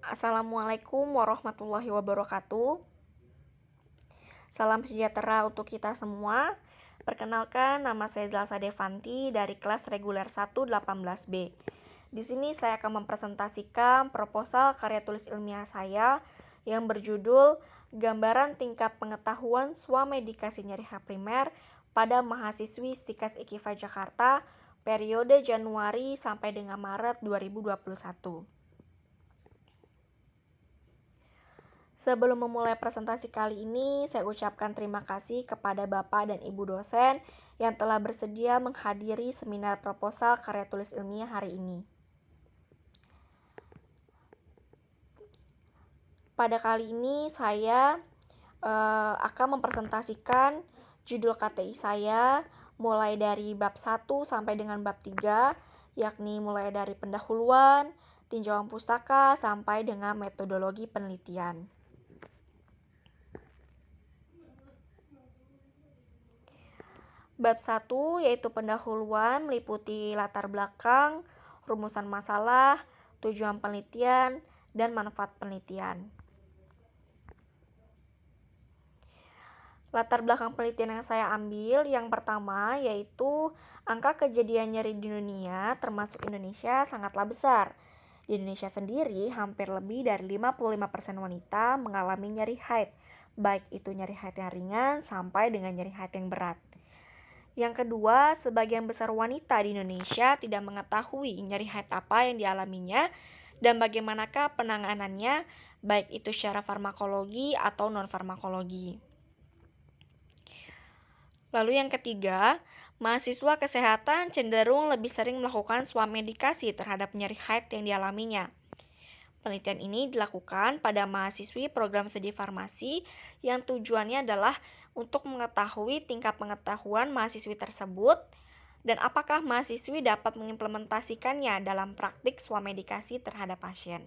Assalamualaikum warahmatullahi wabarakatuh. Salam sejahtera untuk kita semua. Perkenalkan, nama saya Zalsa Devanti dari kelas reguler 118B. Di sini saya akan mempresentasikan proposal karya tulis ilmiah saya yang berjudul Gambaran Tingkat Pengetahuan Swamedikasi Nyeri H Primer pada Mahasiswi Stikas IKIFA Jakarta periode Januari sampai dengan Maret 2021. Sebelum memulai presentasi kali ini, saya ucapkan terima kasih kepada Bapak dan Ibu dosen yang telah bersedia menghadiri seminar proposal karya tulis ilmiah hari ini. Pada kali ini saya akan mempresentasikan judul KTI saya mulai dari bab 1 sampai dengan bab 3, yakni mulai dari pendahuluan, tinjauan pustaka, sampai dengan metodologi penelitian. Bab 1 yaitu pendahuluan meliputi latar belakang, rumusan masalah, tujuan penelitian, dan manfaat penelitian. Latar belakang penelitian yang saya ambil yang pertama yaitu angka kejadian nyeri di dunia termasuk Indonesia sangatlah besar. Di Indonesia sendiri hampir lebih dari 55% wanita mengalami nyeri haid, baik itu nyeri haid yang ringan sampai dengan nyeri haid yang berat. Yang kedua, sebagian besar wanita di Indonesia tidak mengetahui nyeri haid apa yang dialaminya dan bagaimanakah penanganannya, baik itu secara farmakologi atau non-farmakologi. Lalu yang ketiga, mahasiswa kesehatan cenderung lebih sering melakukan swamedikasi terhadap nyeri haid yang dialaminya. Penelitian ini dilakukan pada mahasiswi program studi farmasi yang tujuannya adalah untuk mengetahui tingkat pengetahuan mahasiswi tersebut dan apakah mahasiswi dapat mengimplementasikannya dalam praktik swamedikasi terhadap pasien.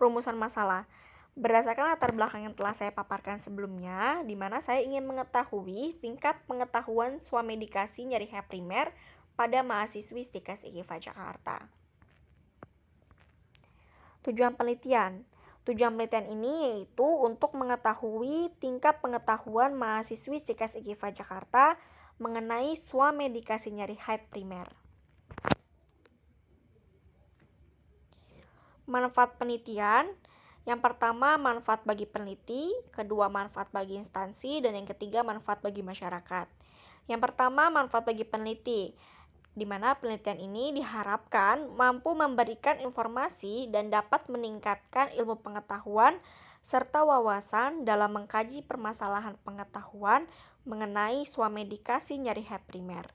Rumusan masalah. Berdasarkan latar belakang yang telah saya paparkan sebelumnya, di mana saya ingin mengetahui tingkat pengetahuan swamedikasi nyeri H primer pada mahasiswi Stikas IKIFA Jakarta. Tujuan penelitian. Tujuan penelitian ini yaitu untuk mengetahui tingkat pengetahuan mahasiswi Stikas IKIFA Jakarta mengenai swamedikasi nyeri haid primer. Manfaat penelitian. Yang pertama, manfaat bagi peneliti, kedua, manfaat bagi instansi, dan yang ketiga, manfaat bagi masyarakat. Yang pertama, manfaat bagi peneliti, di mana penelitian ini diharapkan mampu memberikan informasi dan dapat meningkatkan ilmu pengetahuan serta wawasan dalam mengkaji permasalahan pengetahuan mengenai swamedikasi nyeri haid primer.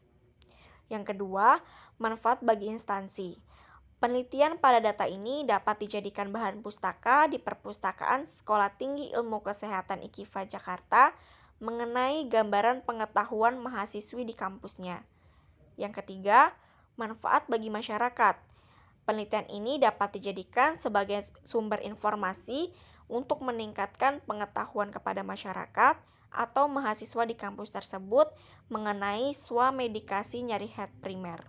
Yang kedua, manfaat bagi instansi. Penelitian pada data ini dapat dijadikan bahan pustaka di perpustakaan Sekolah Tinggi Ilmu Kesehatan IKIFA Jakarta mengenai gambaran pengetahuan mahasiswi di kampusnya. Yang ketiga, manfaat bagi masyarakat. Penelitian ini dapat dijadikan sebagai sumber informasi untuk meningkatkan pengetahuan kepada masyarakat atau mahasiswa di kampus tersebut mengenai swamedikasi nyeri haid primer.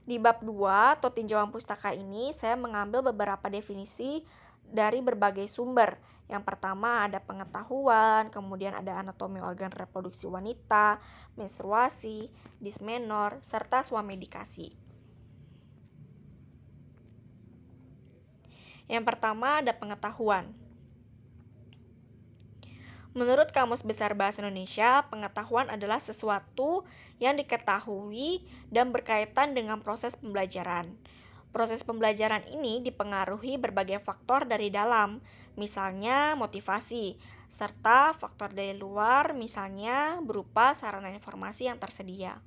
Di bab 2 atau tinjauan pustaka ini saya mengambil beberapa definisi dari berbagai sumber. Yang pertama ada pengetahuan, kemudian ada anatomi organ reproduksi wanita, menstruasi, dismenor, serta swamedikasi. Yang pertama ada pengetahuan. Menurut Kamus Besar Bahasa Indonesia, pengetahuan adalah sesuatu yang diketahui dan berkaitan dengan proses pembelajaran. Proses pembelajaran ini dipengaruhi berbagai faktor dari dalam, misalnya motivasi, serta faktor dari luar, misalnya berupa sarana informasi yang tersedia.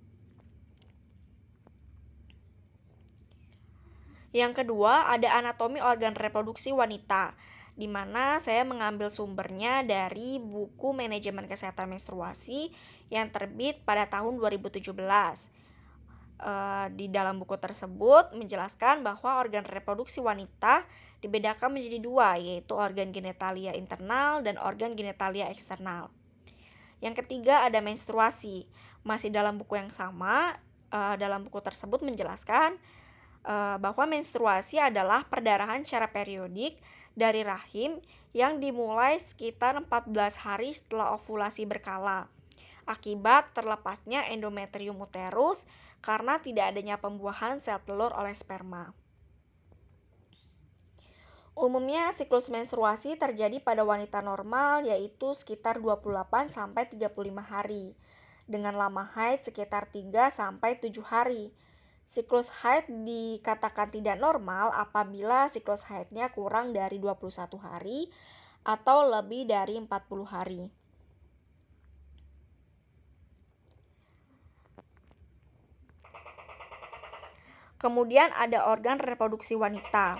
Yang kedua, ada anatomi organ reproduksi wanita, di mana saya mengambil sumbernya dari buku Manajemen Kesehatan Menstruasi yang terbit pada tahun 2017. Di dalam buku tersebut menjelaskan bahwa organ reproduksi wanita dibedakan menjadi dua, yaitu organ genitalia internal dan organ genitalia eksternal. Yang ketiga ada menstruasi. Masih dalam buku yang sama, dalam buku tersebut menjelaskan bahwa menstruasi adalah perdarahan secara periodik dari rahim yang dimulai sekitar 14 hari setelah ovulasi berkala, akibat terlepasnya endometrium uterus karena tidak adanya pembuahan sel telur oleh sperma. Umumnya siklus menstruasi terjadi pada wanita normal yaitu sekitar 28-35 hari, dengan lama haid sekitar 3-7 hari. Siklus haid dikatakan tidak normal apabila siklus haidnya kurang dari 21 hari atau lebih dari 40 hari. Kemudian ada organ reproduksi wanita.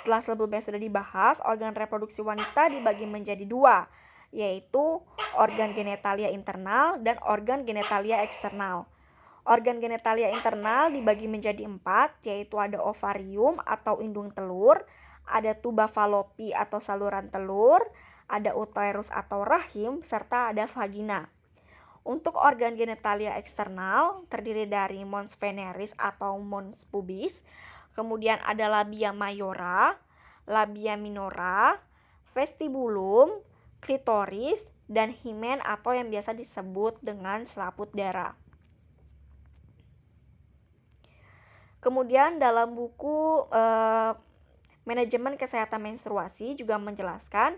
Setelah sebelumnya sudah dibahas, organ reproduksi wanita dibagi menjadi dua, yaitu organ genitalia internal dan organ genitalia eksternal. Organ genitalia internal dibagi menjadi 4, yaitu ada ovarium atau indung telur, ada tuba falopi atau saluran telur, ada uterus atau rahim, serta ada vagina. Untuk organ genitalia eksternal terdiri dari mons veneris atau mons pubis, kemudian ada labia mayora, labia minora, vestibulum, klitoris, dan himen atau yang biasa disebut dengan selaput darah. Kemudian dalam buku Manajemen Kesehatan Menstruasi juga menjelaskan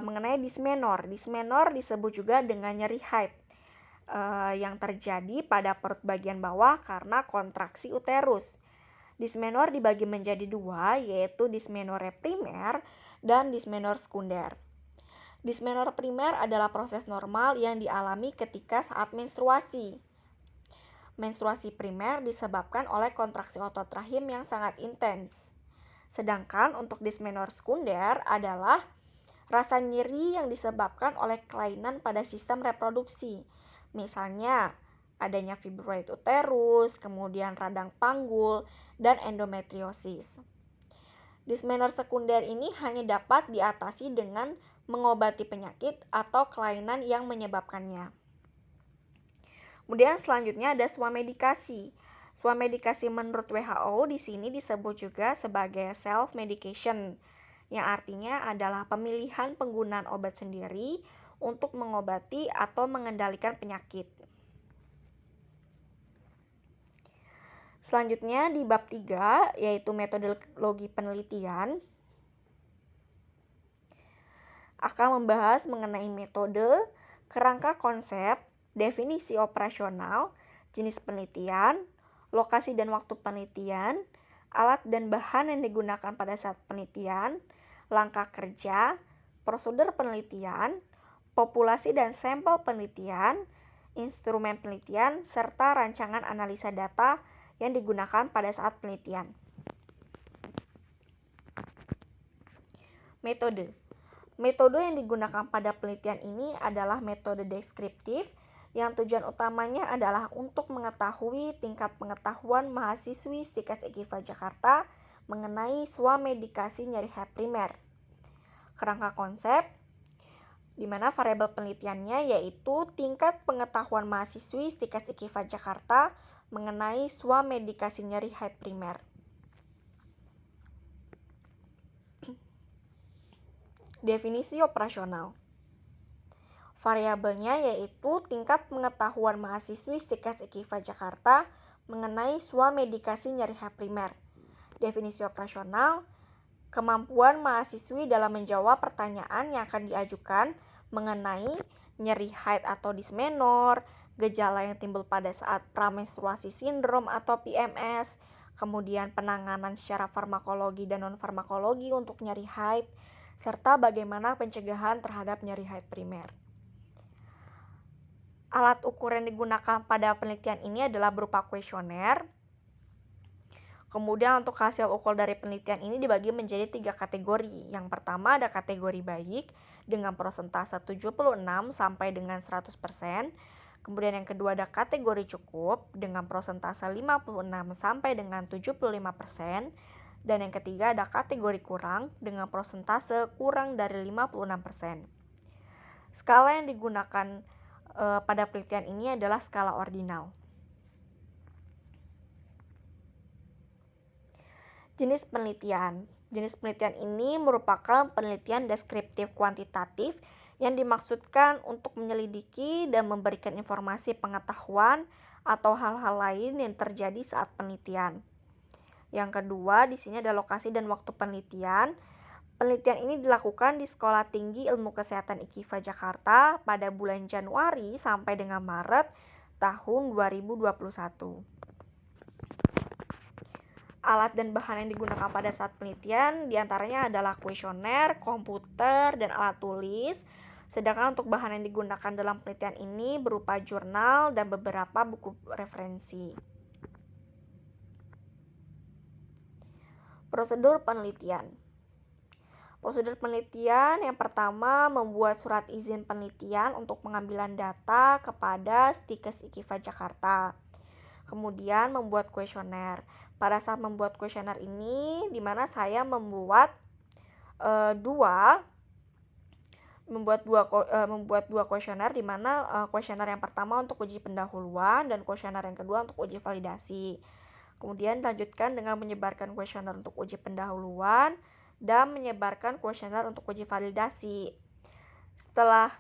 mengenai dismenor. Dismenor disebut juga dengan nyeri haid yang terjadi pada perut bagian bawah karena kontraksi uterus. Dismenor dibagi menjadi dua, yaitu dismenore primer dan dismenor sekunder. Dismenor primer adalah proses normal yang dialami ketika saat menstruasi. Menstruasi primer disebabkan oleh kontraksi otot rahim yang sangat intens. Sedangkan untuk dismenor sekunder adalah rasa nyeri yang disebabkan oleh kelainan pada sistem reproduksi. Misalnya, adanya fibroid uterus, kemudian radang panggul, dan endometriosis. Dismenor sekunder ini hanya dapat diatasi dengan mengobati penyakit atau kelainan yang menyebabkannya. Kemudian selanjutnya ada swamedikasi. Swamedikasi menurut WHO di sini disebut juga sebagai self medication, yang artinya adalah pemilihan penggunaan obat sendiri untuk mengobati atau mengendalikan penyakit. Selanjutnya di bab 3 yaitu metodologi penelitian akan membahas mengenai metode, kerangka konsep, definisi operasional, jenis penelitian, lokasi dan waktu penelitian, alat dan bahan yang digunakan pada saat penelitian, langkah kerja, prosedur penelitian, populasi dan sampel penelitian, instrumen penelitian, serta rancangan analisa data yang digunakan pada saat penelitian. Metode. Metode yang digunakan pada penelitian ini adalah metode deskriptif yang tujuan utamanya adalah untuk mengetahui tingkat pengetahuan mahasiswi Stikes IKIVA Jakarta mengenai swamedikasi nyeri haid primer. Kerangka konsep, di mana variabel penelitiannya yaitu tingkat pengetahuan mahasiswi Stikes IKIVA Jakarta mengenai swamedikasi nyeri haid primer. Definisi operasional. Variabelnya yaitu tingkat pengetahuan mahasiswi Stikes IKIVA Jakarta mengenai swamedikasi nyeri haid primer. Definisi operasional, kemampuan mahasiswi dalam menjawab pertanyaan yang akan diajukan mengenai nyeri haid atau dismenor, gejala yang timbul pada saat pramenstruasi sindrom atau PMS, kemudian penanganan secara farmakologi dan non-farmakologi untuk nyeri haid, serta bagaimana pencegahan terhadap nyeri haid primer. Alat ukur yang digunakan pada penelitian ini adalah berupa kuesioner. Kemudian untuk hasil ukur dari penelitian ini dibagi menjadi 3 kategori. Yang pertama ada kategori baik dengan persentase 76 sampai dengan 100%. Kemudian yang kedua ada kategori cukup dengan persentase 56 sampai dengan 75%. Dan yang ketiga ada kategori kurang dengan persentase kurang dari 56%. Skala yang digunakan pada penelitian ini adalah skala ordinal. Jenis penelitian. Jenis penelitian ini merupakan penelitian deskriptif kuantitatif yang dimaksudkan untuk menyelidiki dan memberikan informasi pengetahuan atau hal-hal lain yang terjadi saat penelitian. Yang kedua, di sini ada lokasi dan waktu penelitian. Penelitian ini dilakukan di Sekolah Tinggi Ilmu Kesehatan IKIFA Jakarta pada bulan Januari sampai dengan Maret tahun 2021. Alat dan bahan yang digunakan pada saat penelitian diantaranya adalah kuesioner, komputer, dan alat tulis. Sedangkan untuk bahan yang digunakan dalam penelitian ini berupa jurnal dan beberapa buku referensi. Prosedur penelitian. Prosedur penelitian yang pertama membuat surat izin penelitian untuk pengambilan data kepada Stikes IKIFA Jakarta. Kemudian membuat kuesioner. Pada saat membuat kuesioner ini, di mana saya membuat dua kuesioner, di mana kuesioner yang pertama untuk uji pendahuluan dan kuesioner yang kedua untuk uji validasi. Kemudian dilanjutkan dengan menyebarkan kuesioner untuk uji pendahuluan dan menyebarkan kuesioner untuk uji validasi. Setelah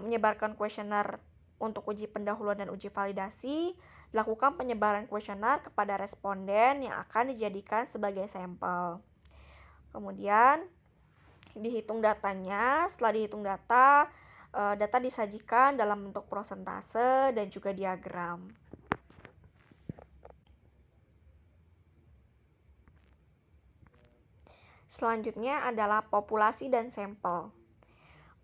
menyebarkan kuesioner untuk uji pendahuluan dan uji validasi, lakukan penyebaran kuesioner kepada responden yang akan dijadikan sebagai sampel. Kemudian dihitung datanya. Setelah dihitung data disajikan dalam bentuk prosentase dan juga diagram. Selanjutnya adalah populasi dan sampel.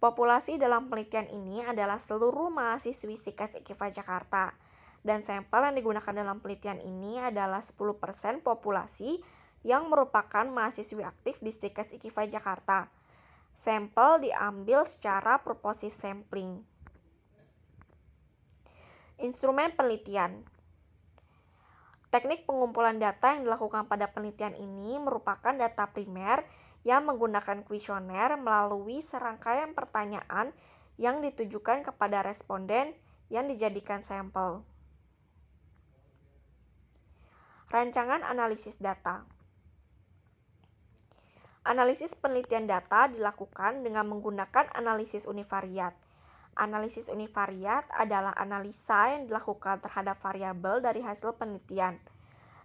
Populasi dalam penelitian ini adalah seluruh mahasiswi Stikes IKIFA Jakarta. Dan sampel yang digunakan dalam penelitian ini adalah 10% populasi yang merupakan mahasiswi aktif di Stikes IKIFA Jakarta. Sampel diambil secara purposive sampling. Instrumen penelitian. Teknik pengumpulan data yang dilakukan pada penelitian ini merupakan data primer yang menggunakan kuesioner melalui serangkaian pertanyaan yang ditujukan kepada responden yang dijadikan sampel. Rancangan analisis data. Analisis penelitian data dilakukan dengan menggunakan analisis univariat. Analisis univariat adalah analisa yang dilakukan terhadap variabel dari hasil penelitian.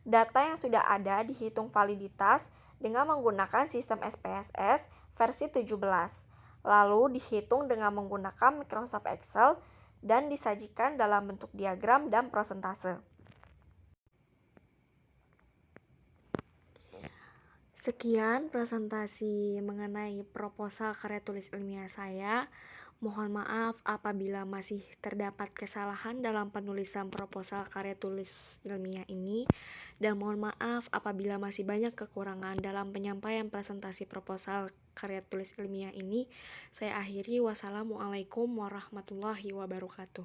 Data yang sudah ada dihitung validitas dengan menggunakan sistem SPSS versi 17, lalu dihitung dengan menggunakan Microsoft Excel dan disajikan dalam bentuk diagram dan prosentase. Sekian presentasi mengenai proposal karya tulis ilmiah saya. Mohon maaf apabila masih terdapat kesalahan dalam penulisan proposal karya tulis ilmiah ini, dan mohon maaf apabila masih banyak kekurangan dalam penyampaian presentasi proposal karya tulis ilmiah ini. Saya akhiri. Wassalamualaikum warahmatullahi wabarakatuh.